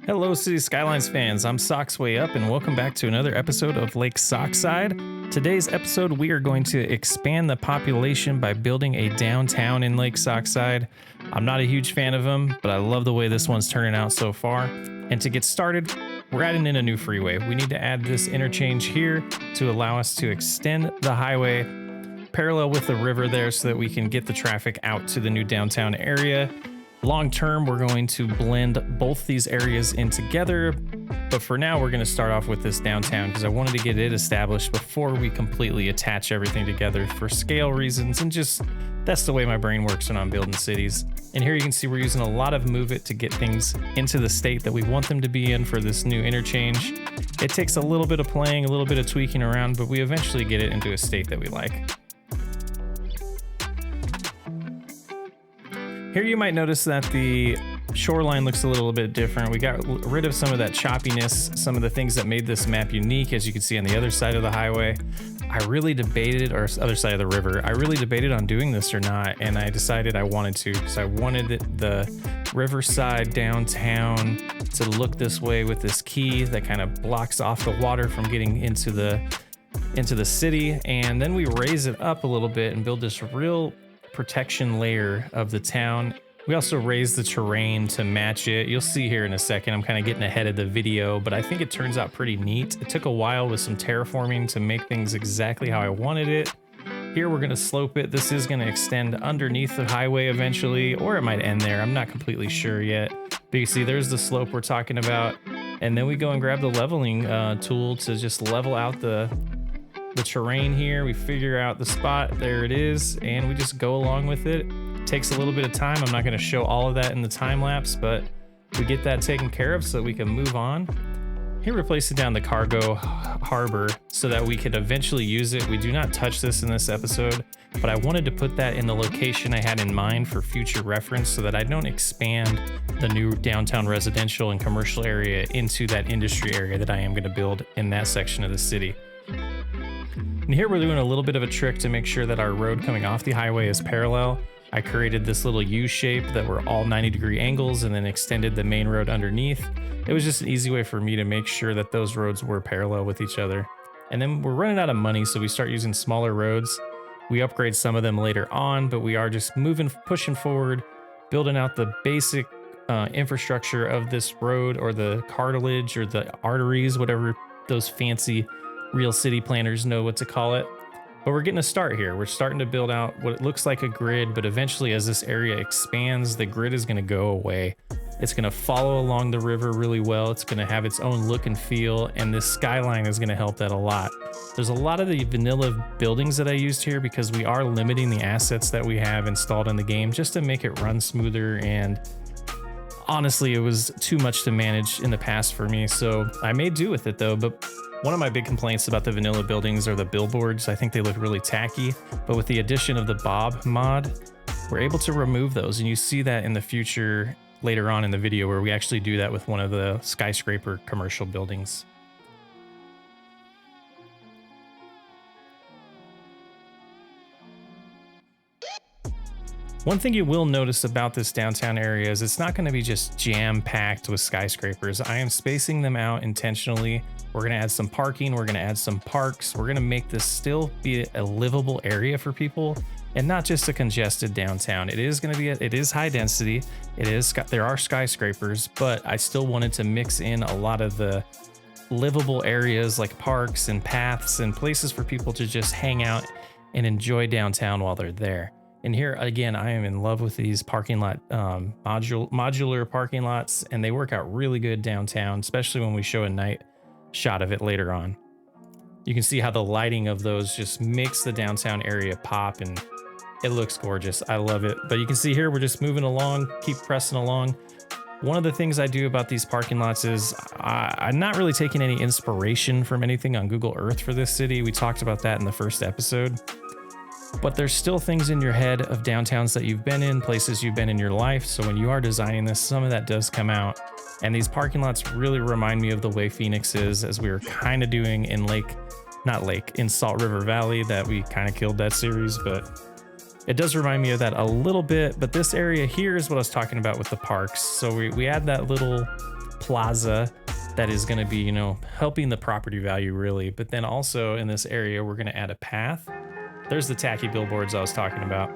Hello, City Skylines fans. I'm Sockside Up, and welcome back to another episode of Lake Sockside. Today's episode, we are going to expand the population by building a downtown in Lake Sockside. I'm not a huge fan of them, but I love the way this one's turning out so far. And to get started, we're adding in a new freeway. We need to add this interchange here to allow us to extend the highway parallel with the river there so that we can get the traffic out to the new downtown area. Long term, we're going to blend both these areas in together, but for now we're going to start off with this downtown because I wanted to get it established before we completely attach everything together for scale reasons, and just that's the way my brain works when I'm building cities. And here you can see we're using a lot of Move It to get things into the state that we want them to be in for this new interchange. It takes a little bit of playing, a little bit of tweaking around, but we eventually get it into a state that we like. Here you might notice that the shoreline looks a little bit different. We got rid of some of that choppiness, some of the things that made this map unique, as you can see on the other side of the highway. I really debated, or other side of the river, I really debated on doing this or not, and I decided I wanted to, because I wanted the riverside downtown to look this way with this key that kind of blocks off the water from getting into the city. And then we raise it up a little bit and build this real protection layer of the town. We also raise the terrain to match it. You'll see here in a second, I'm kind of getting ahead of the video, but I think it turns out pretty neat. It took a while with some terraforming to make things exactly how I wanted it. Here we're going to slope it. This is going to extend underneath the highway eventually, or it might end there. I'm not completely sure yet. But you see there's the slope we're talking about. And then we go and grab the leveling tool to just level out the terrain here. We figure out the spot, there it is, and we just go along with it. Takes a little bit of time. I'm not going to show all of that in the time lapse, but we get that taken care of so we can move on. Here we're placing down the cargo harbor so that we could eventually use it. We do not touch this in this episode, but I wanted to put that in the location I had in mind for future reference so that I don't expand the new downtown residential and commercial area into that industry area that I am going to build in that section of the city. And here we're doing a little bit of a trick to make sure that our road coming off the highway is parallel. I created this little U shape that were all 90-degree angles and then extended the main road underneath. It was just an easy way for me to make sure that those roads were parallel with each other. And then we're running out of money, so we start using smaller roads. We upgrade some of them later on, but we are just pushing forward, building out the basic infrastructure of this road, or the cartilage, or the arteries, whatever those fancy real city planners know what to call it. But we're getting a start here. We're starting to build out what it looks like a grid, but eventually as this area expands, the grid is going to go away. It's going to follow along the river really well. It's going to have its own look and feel, and this skyline is going to help that a lot. There's a lot of the vanilla buildings that I used here because we are limiting the assets that we have installed in the game just to make it run smoother, and honestly, it was too much to manage in the past for me, so I made do with it though. But one of my big complaints about the vanilla buildings are the billboards. I think they look really tacky, but with the addition of the Bob mod, we're able to remove those, and you see that in the future later on in the video where we actually do that with one of the skyscraper commercial buildings. One thing you will notice about this downtown area is it's not going to be just jam-packed with skyscrapers. I am spacing them out intentionally. We're going to add some parking. We're going to add some parks. We're going to make this still be a livable area for people and not just a congested downtown. It is going to be, it is high density. There are skyscrapers, but I still wanted to mix in a lot of the livable areas like parks and paths and places for people to just hang out and enjoy downtown while they're there. And here again, I am in love with these parking lot, modular parking lots, and they work out really good downtown, especially when we show a night shot of it later on. You can see how the lighting of those just makes the downtown area pop, and it looks gorgeous. I love it. But you can see here, we're just moving along, keep pressing along. One of the things I do about these parking lots is I'm not really taking any inspiration from anything on Google Earth for this city. We talked about that in the first episode. But there's still things in your head of downtowns that you've been in, places you've been in your life. So when you are designing this, some of that does come out. And these parking lots really remind me of the way Phoenix is, as we were kind of doing in in Salt River Valley, that we kind of killed that series, but it does remind me of that a little bit. But this area here is what I was talking about with the parks. So we add that little plaza that is going to be, you know, helping the property value really. But then also in this area, we're going to add a path. There's the tacky billboards I was talking about.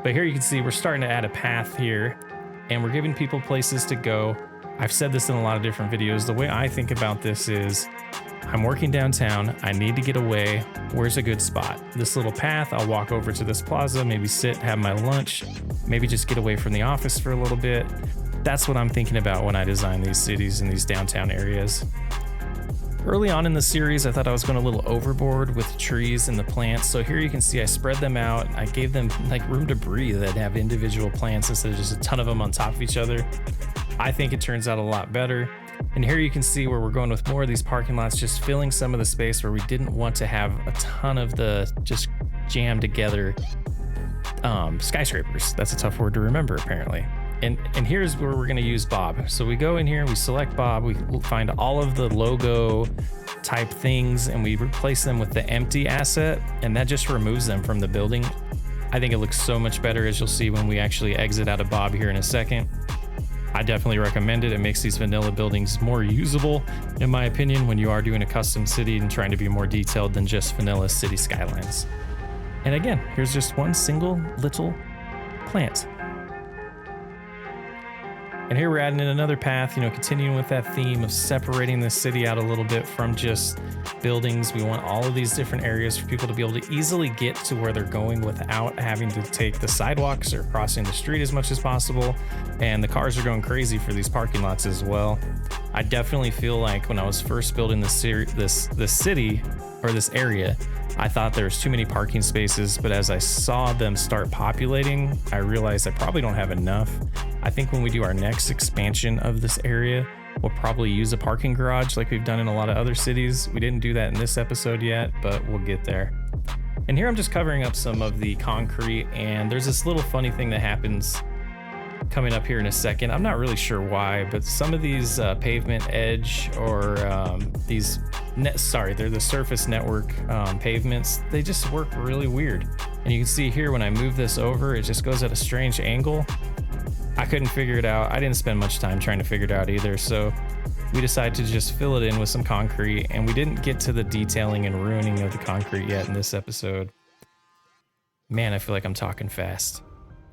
But here you can see we're starting to add a path here, and we're giving people places to go. I've said this in a lot of different videos. The way I think about this is I'm working downtown. I need to get away. Where's a good spot? This little path, I'll walk over to this plaza, maybe sit, have my lunch, maybe just get away from the office for a little bit. That's what I'm thinking about when I design these cities and these downtown areas. Early on in the series, I thought I was going a little overboard with the trees and the plants. So here you can see I spread them out. I gave them like room to breathe and have individual plants instead of just a ton of them on top of each other. I think it turns out a lot better. And here you can see where we're going with more of these parking lots, just filling some of the space where we didn't want to have a ton of the just jammed together skyscrapers. That's a tough word to remember apparently. And here's where we're going to use Bob. So we go in here, we select Bob, we find all of the logo type things, and we replace them with the empty asset, and that just removes them from the building. I think it looks so much better, as you'll see when we actually exit out of Bob here in a second. I definitely recommend it. It makes these vanilla buildings more usable, in my opinion, when you are doing a custom city and trying to be more detailed than just vanilla city skylines. And again, here's just one single little plant. And here we're adding in another path, you know, continuing with that theme of separating the city out a little bit from just buildings. We want all of these different areas for people to be able to easily get to where they're going without having to take the sidewalks or crossing the street as much as possible. And the cars are going crazy for these parking lots as well. I definitely feel like when I was first building this city or this area, I thought there was too many parking spaces, but as I saw them start populating, I realized I probably don't have enough. I think when we do our next expansion of this area, we'll probably use a parking garage like we've done in a lot of other cities. We didn't do that in this episode yet, but we'll get there. And here I'm just covering up some of the concrete, and there's this little funny thing that happens coming up here in a second. I'm not really sure why, but some of these pavement edge or they're the surface network pavements. They just work really weird. And you can see here when I move this over, it just goes at a strange angle. I couldn't figure it out. I didn't spend much time trying to figure it out either. So we decided to just fill it in with some concrete, and we didn't get to the detailing and ruining of the concrete yet in this episode. Man, I feel like I'm talking fast.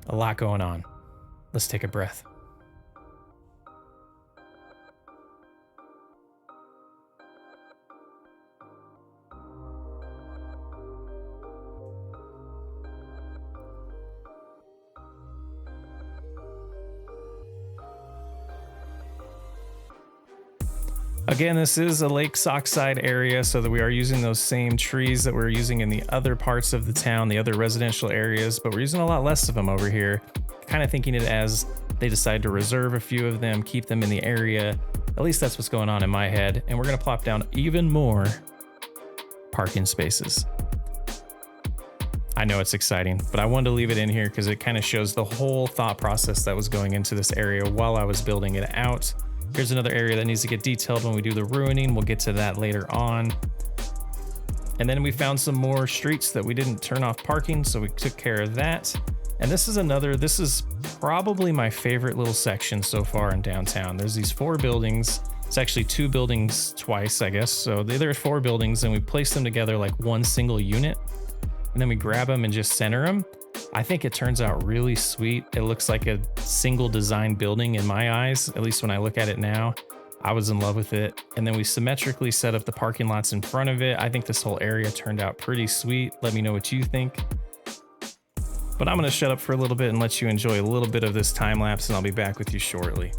A lot going on. Let's take a breath. Again, this is a Lake Sockside area, so that we are using those same trees that we're using in the other parts of the town, the other residential areas, but we're using a lot less of them over here. Kind of thinking it as they decide to reserve a few of them, keep them in the area. At least that's what's going on in my head. And we're going to plop down even more parking spaces. I know it's exciting, but I wanted to leave it in here because it kind of shows the whole thought process that was going into this area while I was building it out. Here's another area that needs to get detailed when we do the ruining. We'll get to that later on. And then we found some more streets that we didn't turn off parking, so we took care of that. And this is probably my favorite little section so far in downtown. There's these 4 buildings. It's actually 2 buildings twice, I guess. So there are 4 buildings, and we place them together like one single unit. And then we grab them and just center them. I think it turns out really sweet. It looks like a single design building in my eyes, at least when I look at it now. I was in love with it. And then we symmetrically set up the parking lots in front of it. I think this whole area turned out pretty sweet. Let me know what you think. But I'm going to shut up for a little bit and let you enjoy a little bit of this time lapse, and I'll be back with you shortly.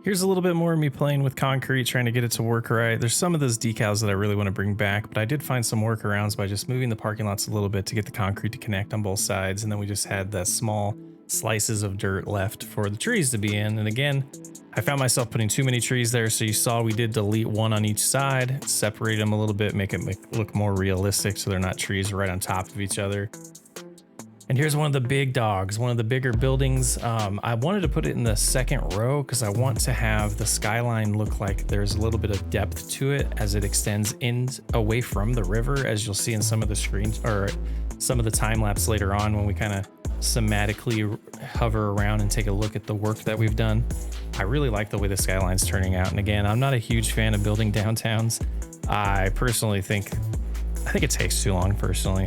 Here's a little bit more of me playing with concrete, trying to get it to work right. There's some of those decals that I really want to bring back, but I did find some workarounds by just moving the parking lots a little bit to get the concrete to connect on both sides. And then we just had the small slices of dirt left for the trees to be in. And again, I found myself putting too many trees there. So you saw we did delete one on each side, separate them a little bit, make it look more realistic so they're not trees right on top of each other. And here's one of the big dogs, one of the bigger buildings. I wanted to put it in the second row because I want to have the skyline look like there's a little bit of depth to it as it extends in away from the river, as you'll see in some of the screens or some of the time lapse later on when we kind of somatically hover around and take a look at the work that we've done. I really like the way the skyline's turning out. And again, I'm not a huge fan of building downtowns. I personally think it takes too long personally.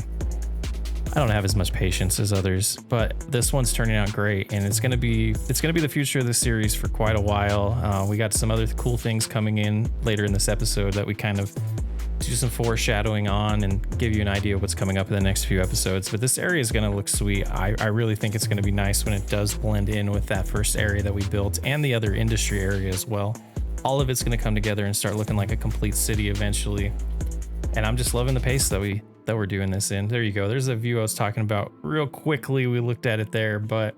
I don't have as much patience as others, but this one's turning out great, and it's gonna be the future of this series for quite a while. We got some other cool things coming in later in this episode that we kind of do some foreshadowing on and give you an idea of what's coming up in the next few episodes. But this area is gonna look sweet. I really think it's gonna be nice when it does blend in with that first area that we built and the other industry area as well. All of it's gonna come together and start looking like a complete city eventually. And I'm just loving the pace that we're doing this in. There you go. There's a view I was talking about real quickly. We looked at it there, but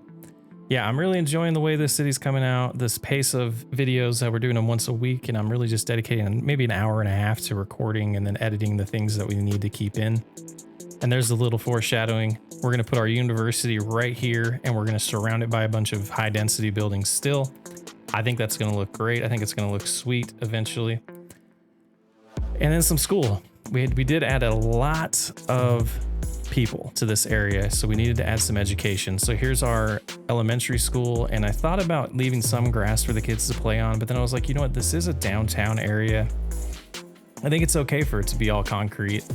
yeah, I'm really enjoying the way this city's coming out, this pace of videos that we're doing them once a week. And I'm really just dedicating maybe an hour and a half to recording and then editing the things that we need to keep in. And there's a little foreshadowing. We're going to put our university right here and we're going to surround it by a bunch of high density buildings still. I think that's going to look great. I think it's going to look sweet eventually. And then some school. We did add a lot of people to this area, so we needed to add some education. So here's our elementary school, and I thought about leaving some grass for the kids to play on, but then I was like, you know what, this is a downtown area. I think it's okay for it to be all concrete.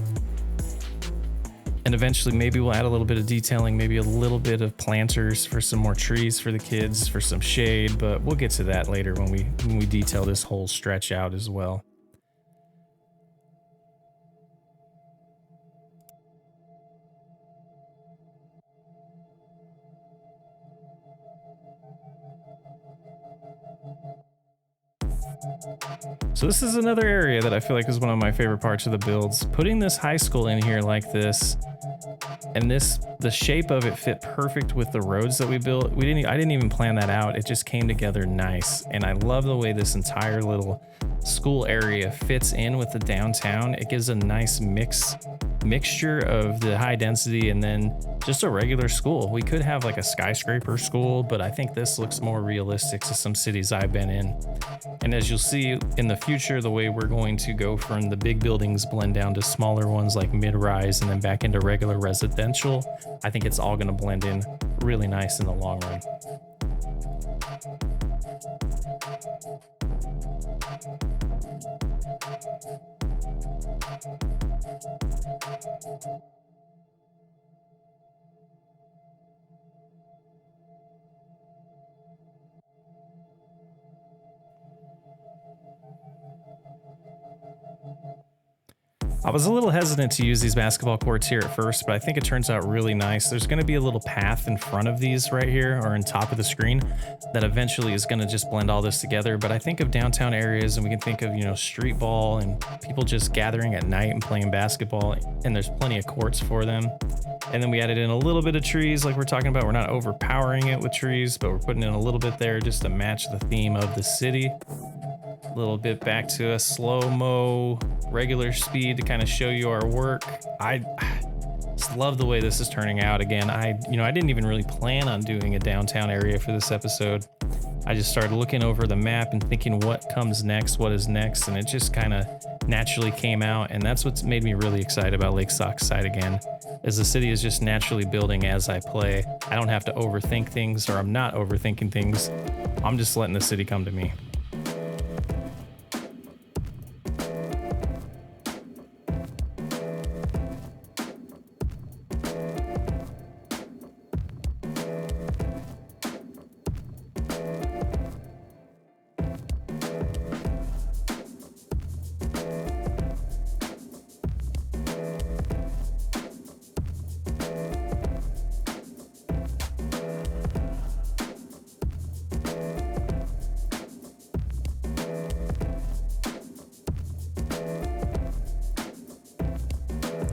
And eventually maybe we'll add a little bit of detailing, maybe a little bit of planters for some more trees for the kids, for some shade, but we'll get to that later when we detail this whole stretch out as well. So this is another area that I feel like is one of my favorite parts of the builds. Putting this high school in here like this, and the shape of it fit perfect with the roads that we built. I didn't even plan that out. It just came together nice. And I love the way this entire little school area fits in with the downtown. It gives a nice mixture of the high density and then just a regular school. We could have like a skyscraper school, but I think this looks more realistic to some cities I've been in. And as you'll see in the future, the way we're going to go from the big buildings blend down to smaller ones like mid-rise and then back into regular residential, I think it's all going to blend in really nice in the long run. I was a little hesitant to use these basketball courts here at first, but I think it turns out really nice. There's going to be a little path in front of these right here or on top of the screen that eventually is going to just blend all this together. But I think of downtown areas and we can think of, you know, street ball and people just gathering at night and playing basketball, and there's plenty of courts for them. And then we added in a little bit of trees like we're talking about. We're not overpowering it with trees, but we're putting in a little bit there just to match the theme of the city. A little bit back to a slow-mo regular speed to kind of show you our work. I just love the way this is turning out. Again, I didn't even really plan on doing a downtown area for this episode. I just started looking over the map and thinking what comes next, what is next, and it just kind of naturally came out. And that's what's made me really excited about Lake Sockside again, is the city is just naturally building as I play. I don't have to overthink things, or I'm not overthinking things. I'm just letting the city come to me.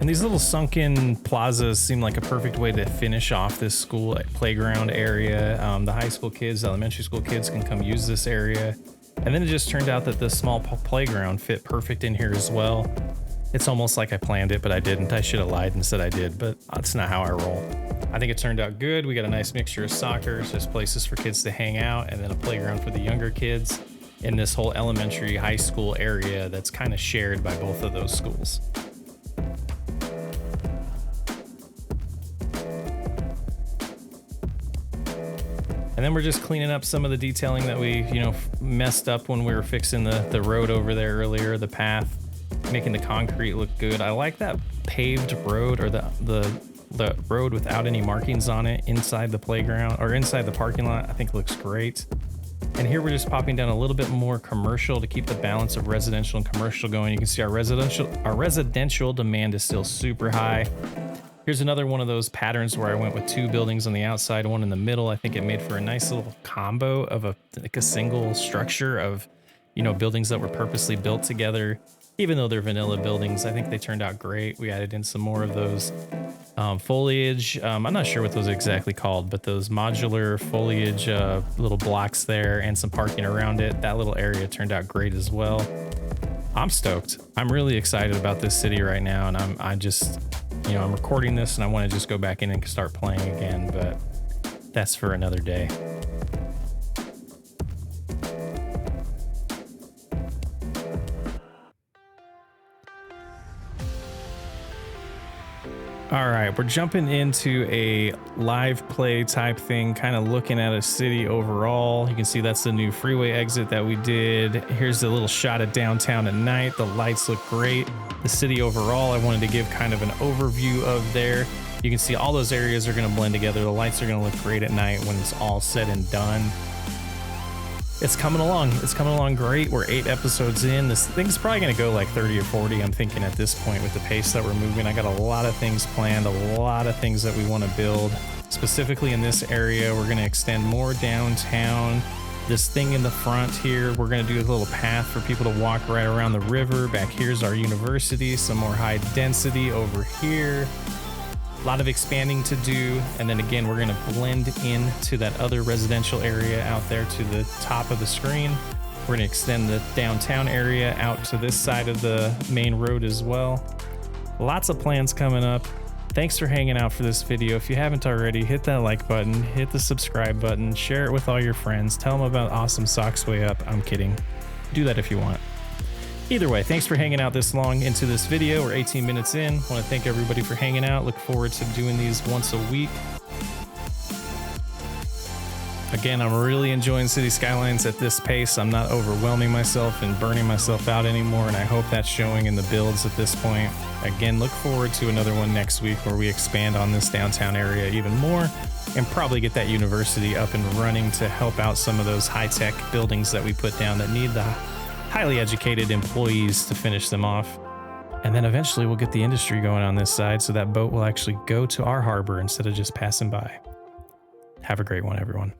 And these little sunken plazas seem like a perfect way to finish off this school playground area. The high school kids, elementary school kids can come use this area. And then it just turned out that the small playground fit perfect in here as well. It's almost like I planned it, but I didn't. I should have lied and said I did, but that's not how I roll. I think it turned out good. We got a nice mixture of soccer, just places for kids to hang out, and then a playground for the younger kids in this whole elementary high school area that's kind of shared by both of those schools. And then we're just cleaning up some of the detailing that we, messed up when we were fixing the road over there earlier, the path, making the concrete look good. I like that paved road, or the road without any markings on it inside the playground or inside the parking lot. I think looks great. And here we're just popping down a little bit more commercial to keep the balance of residential and commercial going. You can see our residential demand is still super high. Here's another one of those patterns where I went with 2 buildings on the outside, one in the middle. I think it made for a nice little combo of a single structure of, buildings that were purposely built together. Even though they're vanilla buildings, I think they turned out great. We added in some more of those foliage. I'm not sure what those are exactly called, but those modular foliage little blocks there and some parking around it. That little area turned out great as well. I'm stoked. I'm really excited about this city right now, and I'm recording this and I want to just go back in and start playing again, but that's for another day. All right, we're jumping into a live play type thing, kind of looking at a city overall. You can see that's the new freeway exit that we did. Here's a little shot of downtown at night. The lights look great. The city overall, I wanted to give kind of an overview of there. You can see all those areas are going to blend together. The lights are going to look great at night when it's all said and done. It's coming along. It's coming along great. We're 8 episodes in. This thing's probably going to go like 30 or 40, I'm thinking, at this point with the pace that we're moving. I got a lot of things planned, a lot of things that we want to build. Specifically in this area, we're going to extend more downtown. This thing in the front here, we're going to do a little path for people to walk right around the river. Back here's our university, some more high density over here. A lot of expanding to do, and then again we're going to blend into that other residential area out there to the top of the screen. We're going to extend the downtown area out to this side of the main road as well. Lots of plans coming up. Thanks for hanging out for this video. If you haven't already, hit that like button, hit the subscribe button, share it with all your friends, tell them about awesome Socks Way Up. I'm kidding. Do that if you want. Either way, thanks for hanging out this long into this video. We're 18 minutes in. I want to thank everybody for hanging out. Look forward to doing these once a week. Again, I'm really enjoying City Skylines at this pace. I'm not overwhelming myself and burning myself out anymore, and I hope that's showing in the builds at this point. Again, look forward to another one next week where we expand on this downtown area even more and probably get that university up and running to help out some of those high-tech buildings that we put down that need the highly educated employees to finish them off. And then eventually we'll get the industry going on this side so that boat will actually go to our harbor instead of just passing by. Have a great one, everyone.